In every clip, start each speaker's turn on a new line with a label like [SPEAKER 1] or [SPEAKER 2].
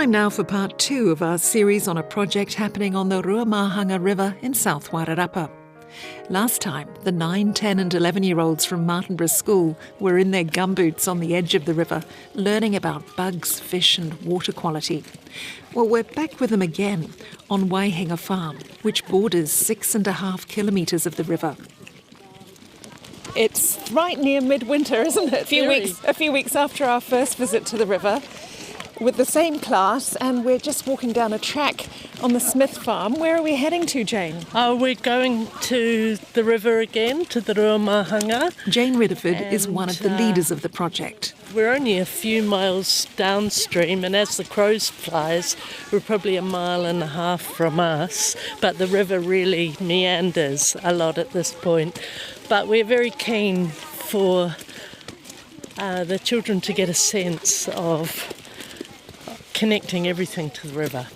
[SPEAKER 1] Time now for part 2 of our series on a project happening on the Ruamahanga River in South Wairarapa. Last time, the 9, 10 and 11-year-olds from Martinborough School were in their gumboots on the edge of the river, learning about bugs, fish and water quality. Well, we're back with them again on Ruamahanga Farm, which borders 6.5 kilometres of the river. It's right near midwinter, isn't it? A few weeks after our first visit to the river with the same class, and we're just walking down a track on the Smith farm. Where are we heading to, Jane?
[SPEAKER 2] We're going to the river again, to the Ruamahanga.
[SPEAKER 1] Jane Ridderford is one of the leaders of the project.
[SPEAKER 2] We're only a few miles downstream, and as the crows flies, we're probably 1.5 miles from us, but the river really meanders a lot at this point. But we're very keen for the children to get a sense of connecting everything to the river,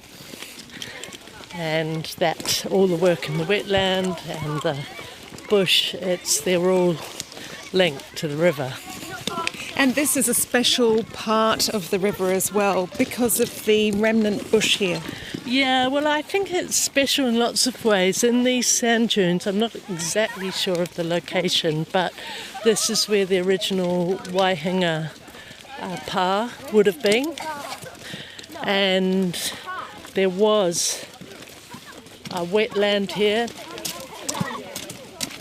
[SPEAKER 2] and that all the work in the wetland and the bush, they're all linked to the river.
[SPEAKER 1] And this is a special part of the river as well because of the remnant bush here.
[SPEAKER 2] Yeah, well, I think it's special in lots of ways. In these sand dunes, I'm not exactly sure of the location, but this is where the original Ruamahanga pa would have been. And there was a wetland here.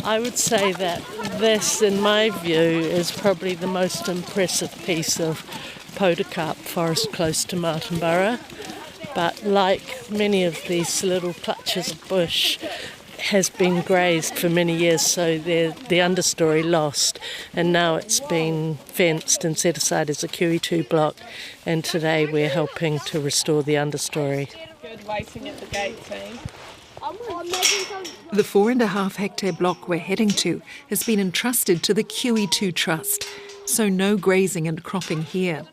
[SPEAKER 2] I would say that this, in my view, is probably the most impressive piece of podocarp forest close to Martinborough. But like many of these little clutches of bush, has been grazed for many years, so the understory lost, and now it's been fenced and set aside as a QE2 block, and today we're helping to restore the understory.
[SPEAKER 1] Good waiting at the gate, eh? The 4.5 hectare block we're heading to has been entrusted to the QE2 Trust, so no grazing and cropping here.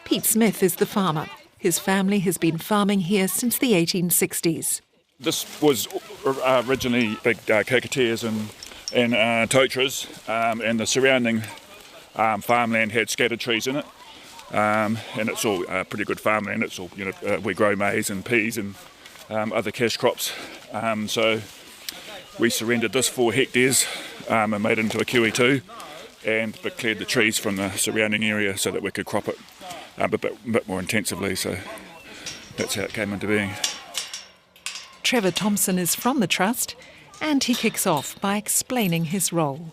[SPEAKER 1] Pete Smith is the farmer. His family has been farming here since the 1860s.
[SPEAKER 3] This was originally big kakateas and totras, and the surrounding farmland had scattered trees in it, and it's all pretty good farmland. It's all, we grow maize and peas and other cash crops. So we surrendered this 4 hectares and made it into a QE2, but cleared the trees from the surrounding area so that we could crop it a bit more intensively. So that's how it came into being.
[SPEAKER 1] Trevor Thompson is from the Trust, and he kicks off by explaining his role.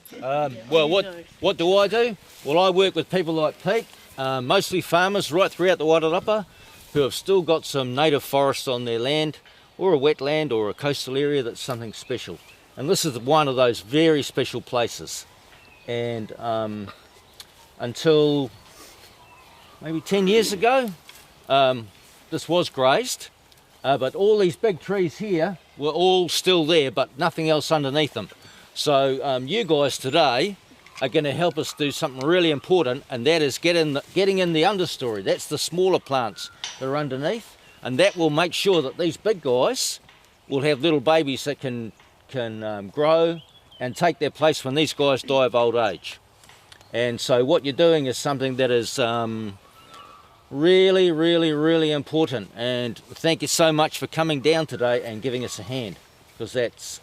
[SPEAKER 4] What do I do? Well, I work with people like Pete, mostly farmers right throughout the Wairarapa, who have still got some native forests on their land, or a wetland or a coastal area that's something special. And this is one of those very special places. And until maybe 10 years ago, this was grazed. But all these big trees here were all still there, but nothing else underneath them. So you guys today are going to help us do something really important, and that is getting in the understory. That's the smaller plants that are underneath, and that will make sure that these big guys will have little babies that can grow and take their place when these guys die of old age. And so what you're doing is something that is really, really, really important, and thank you so much for coming down today and giving us a hand, because that's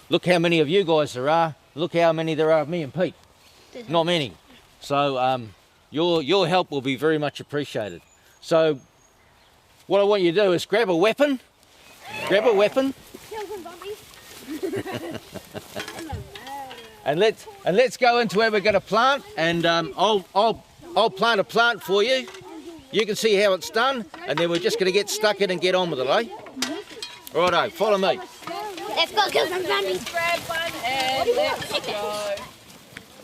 [SPEAKER 4] look how many of you guys there are, look how many there are of me and Pete. Not many. So your help will be very much appreciated. So what I want you to do is grab a weapon, and let's go into where we're going to plant, and I'll plant a plant for you. You can see how it's done, and then we're just going to get stuck in and get on with it, eh? Righto, follow me.
[SPEAKER 5] Let's go kill some zombies.
[SPEAKER 2] Grab one and let's go.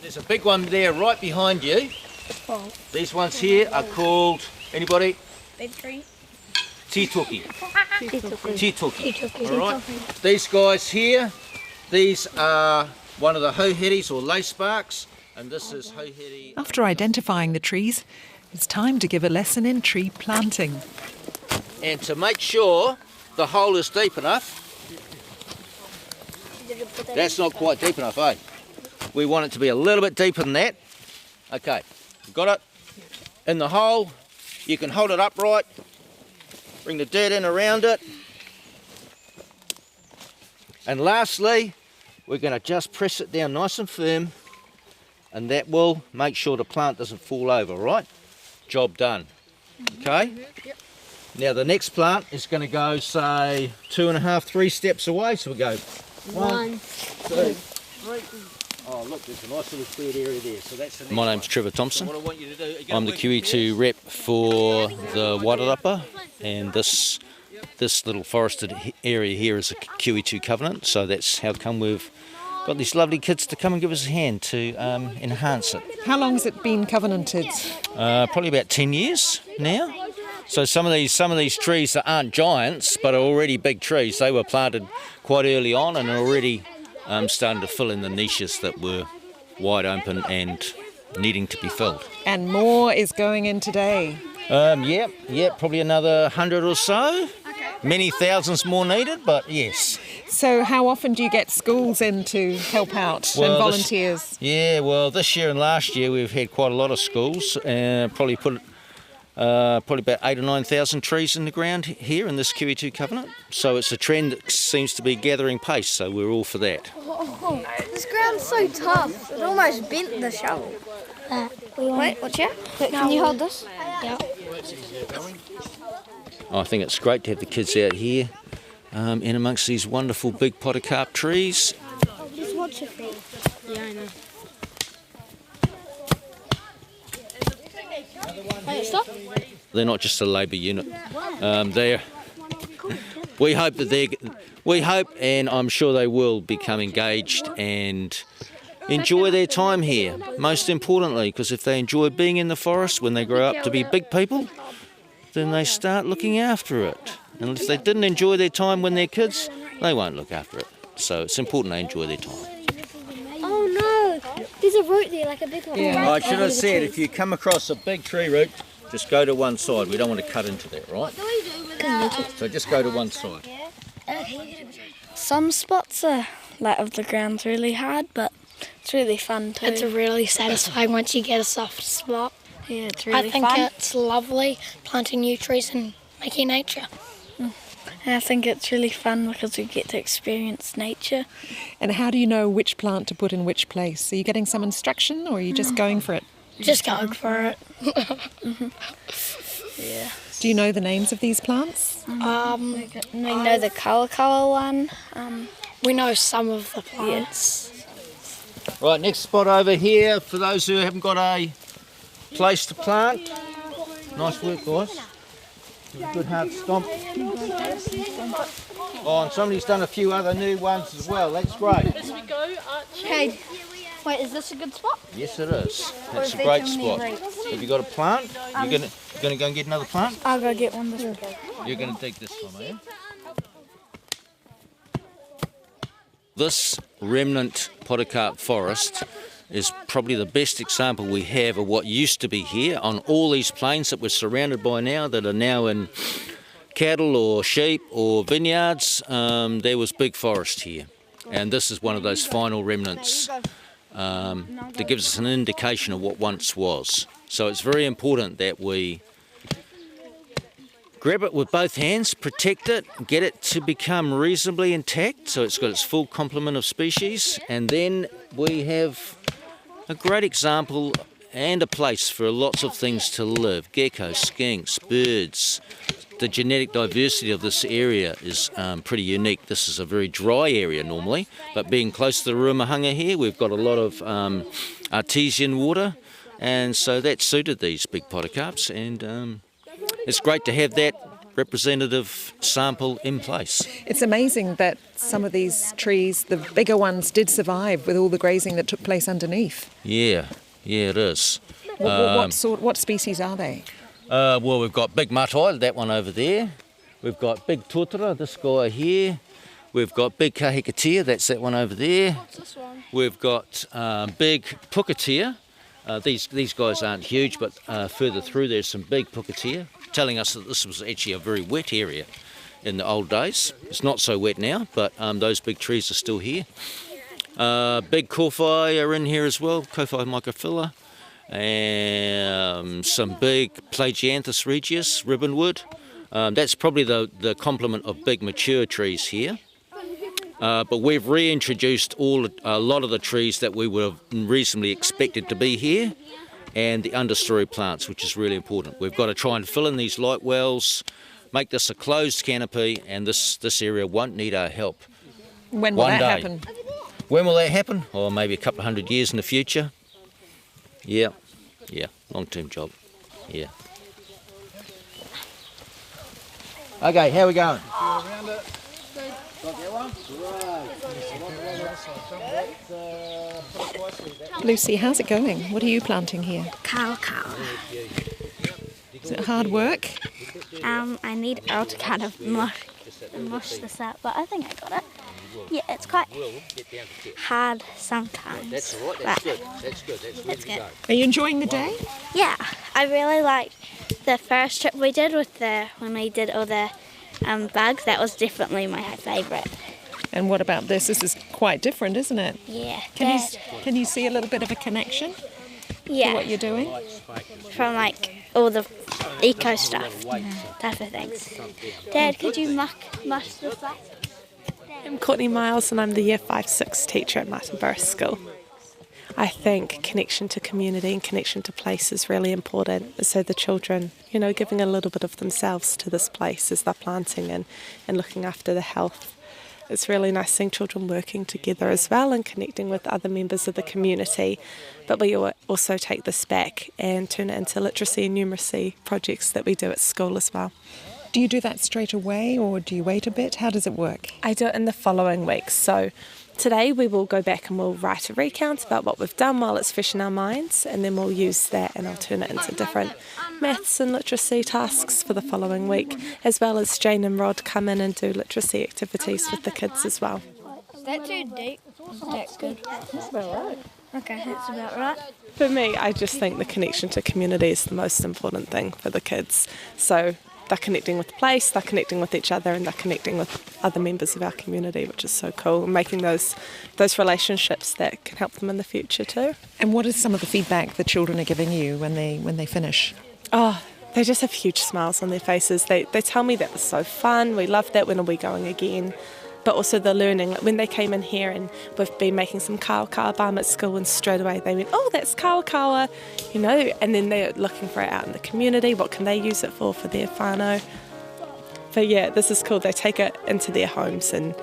[SPEAKER 4] There's a big one there right behind you.
[SPEAKER 5] Oh.
[SPEAKER 4] These ones here are called, anybody?
[SPEAKER 5] Big tree.
[SPEAKER 4] Titoki.
[SPEAKER 5] Titoki.
[SPEAKER 4] All right. These guys here, these are one of the hoheris or lace barks, and this is hoheri.
[SPEAKER 1] After identifying the trees, it's time to give a lesson in tree planting.
[SPEAKER 4] And to make sure the hole is deep enough, that's not quite deep enough, eh? We want it to be a little bit deeper than that. Okay, got it? In the hole, you can hold it upright Bring the dirt in around it. And lastly, we're going to just press it down nice and firm, and that will make sure the plant doesn't fall over, right? Job done. Okay? Now the next plant is going to go, say, 2.5, 3 steps away. So we go 1, 2, 3. Oh look, there's a nice little cleared area there. So that's the next
[SPEAKER 6] My name's
[SPEAKER 4] one.
[SPEAKER 6] Trevor Thompson.
[SPEAKER 4] What I want you to do,
[SPEAKER 6] I'm the QE2 rep for the Wairarapa, and this little forested area here is a QE2 covenant, so that's how come we've got these lovely kids to come and give us a hand to enhance it.
[SPEAKER 1] How long has it been covenanted?
[SPEAKER 6] Probably about 10 years now. So some of these trees that aren't giants but are already big trees, they were planted quite early on and are already starting to fill in the niches that were wide open and needing to be filled.
[SPEAKER 1] And more is going in today.
[SPEAKER 6] Yep, probably another 100 or so. Many thousands more needed, but yes.
[SPEAKER 1] So how often do you get schools in to help out and volunteers?
[SPEAKER 6] This year and last year we've had quite a lot of schools, probably put about 8,000 or 9,000 trees in the ground here in this QE2 covenant. So it's a trend that seems to be gathering pace, so we're all for that.
[SPEAKER 5] This ground's so tough. It almost bent the shovel. Wait, watch out. Can you hold this? Yeah.
[SPEAKER 6] I think it's great to have the kids out here in amongst these wonderful big podocarp trees.
[SPEAKER 5] Just watch your feet. Yeah, I know. Wait, stop.
[SPEAKER 6] They're not just a labour unit. We hope, and I'm sure they will become engaged and enjoy their time here. Most importantly, because if they enjoy being in the forest when they grow up to be big people, then they start looking after it. And if they didn't enjoy their time when they're kids, they won't look after it. So it's important they enjoy their time.
[SPEAKER 5] Oh no, there's a root there, like a big one.
[SPEAKER 4] Yeah. I should have said, if you come across a big tree root, just go to one side. We don't want to cut into that, right? So just go to one side.
[SPEAKER 7] Some spots are of the ground's really hard, but it's really fun too.
[SPEAKER 8] It's really satisfying once you get a soft spot.
[SPEAKER 7] Yeah, it's really
[SPEAKER 8] I think
[SPEAKER 7] fun.
[SPEAKER 8] it's lovely planting new trees and making nature.
[SPEAKER 7] And I think it's really fun because we get to experience nature.
[SPEAKER 1] And how do you know which plant to put in which place? Are you getting some instruction or are you just going for it?
[SPEAKER 8] Just going for it.
[SPEAKER 7] Yeah.
[SPEAKER 1] Do you know the names of these plants?
[SPEAKER 7] We know the colour one.
[SPEAKER 8] We know some of the plants.
[SPEAKER 4] Right, next spot over here, for those who haven't got a place to plant. Nice work, guys. Good hard stomp. Oh, and somebody's done a few other new ones as well. That's great.
[SPEAKER 8] As we go,
[SPEAKER 5] Okay, wait, is this a good spot?
[SPEAKER 4] Yes, it is. It's a great spot. Have you got a plant? You're gonna go and get another plant?
[SPEAKER 7] I'll go get one this week.
[SPEAKER 4] You're gonna dig this one, are you?
[SPEAKER 6] This remnant podocarp forest is probably the best example we have of what used to be here on all these plains that we're surrounded by now, that are now in cattle or sheep or vineyards. There was big forest here, and this is one of those final remnants that gives us an indication of what once was. So it's very important that we grab it with both hands, protect it, get it to become reasonably intact so it's got its full complement of species, and then we have a great example and a place for lots of things to live. Geckos, skinks, birds. The genetic diversity of this area is pretty unique. This is a very dry area normally, but being close to the Ruamahanga here, we've got a lot of artesian water, and so that suited these big podocarps, and it's great to have that representative sample in place.
[SPEAKER 1] It's amazing that some of these trees, the bigger ones, did survive with all the grazing that took place underneath.
[SPEAKER 6] Yeah, it is.
[SPEAKER 1] What species are they?
[SPEAKER 6] Well, we've got big matai, that one over there. We've got big totara, this guy here. We've got big kahikatea, that's that one over there.
[SPEAKER 5] What's this one?
[SPEAKER 6] We've got big pukatea. These guys aren't huge, but further through there's some big pukatea, telling us that this was actually a very wet area in the old days. It's not so wet now, but those big trees are still here. Big kowhai are in here as well, kowhai microphylla, and some big Plagianthus regius, ribbonwood. That's probably the complement of big mature trees here. But we've reintroduced a lot of the trees that we would have reasonably expected to be here, and the understory plants, which is really important. We've got to try and fill in these light wells, make this a closed canopy, and this area won't need our help.
[SPEAKER 1] When will that happen?
[SPEAKER 6] When will that happen? Or maybe a couple of 100 years in the future. Yeah, long-term job, yeah. Okay, how are we going?
[SPEAKER 1] Lucy, how's it going? What are you planting here?
[SPEAKER 7] Kaukau.
[SPEAKER 1] Is it hard work?
[SPEAKER 7] I need Elle to kind of mush this out, but I think I got it. Yeah, it's quite hard sometimes.
[SPEAKER 6] That's all right, that's good. That's good.
[SPEAKER 1] Are you enjoying the day?
[SPEAKER 7] Yeah, I really liked the first trip we did when we did all the bugs. That was definitely my favourite.
[SPEAKER 1] And what about this? This is quite different, isn't it?
[SPEAKER 7] Yeah.
[SPEAKER 1] Can you see a little bit of a connection to what you're doing?
[SPEAKER 7] From all the eco stuff, type of things. Dad, could you mush this up?
[SPEAKER 9] I'm Courtney Miles and I'm the Year 5-6 teacher at Martinborough School. I think connection to community and connection to place is really important. So the children, giving a little bit of themselves to this place as they're planting and looking after the health. It's really nice seeing children working together as well and connecting with other members of the community. But we also take this back and turn it into literacy and numeracy projects that we do at school as well.
[SPEAKER 1] Do you do that straight away or do you wait a bit? How does it work?
[SPEAKER 9] I do it in the following weeks. So today we will go back and we'll write a recount about what we've done while it's fresh in our minds, and then we'll use that and I'll turn it into different maths and literacy tasks for the following week, as well as Jane and Rod come in and do literacy activities with the kids as well.
[SPEAKER 5] Is that too deep? That's good. That's about right. Okay, that's about right.
[SPEAKER 9] For me, I just think the connection to community is the most important thing for the kids. So they're connecting with the place, they're connecting with each other, and they're connecting with other members of our community, which is so cool, and making those relationships that can help them in the future too.
[SPEAKER 1] And what is some of the feedback the children are giving you when they finish?
[SPEAKER 9] Oh, they just have huge smiles on their faces. They tell me that was so fun, we loved that, when are we going again? But also the learning, when they came in here and we've been making some kaukau balm at school, and straight away they went, oh, that's kaukau, and then they're looking for it out in the community, what can they use it for their whānau. But yeah, this is cool, they take it into their homes and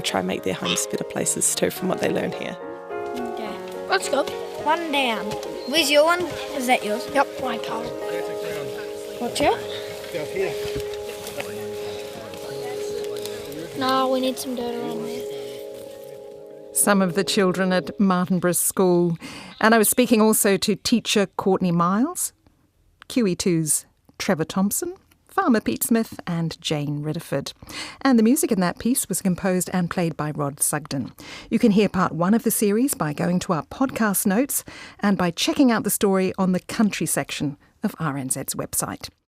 [SPEAKER 9] try and make their homes better places too from what they learn here.
[SPEAKER 5] Okay, let's go. One down. Where's your one? Is that yours? Yep, my car. What's your?
[SPEAKER 10] Go here.
[SPEAKER 8] No, we need some dirt around there.
[SPEAKER 1] Some of the children at Martinborough School. And I was speaking also to teacher Courtney Miles, QE2's Trevor Thompson, Farmer Pete Smith and Jane Ridderford. And the music in that piece was composed and played by Rod Sugden. You can hear part 1 of the series by going to our podcast notes and by checking out the story on the country section of RNZ's website.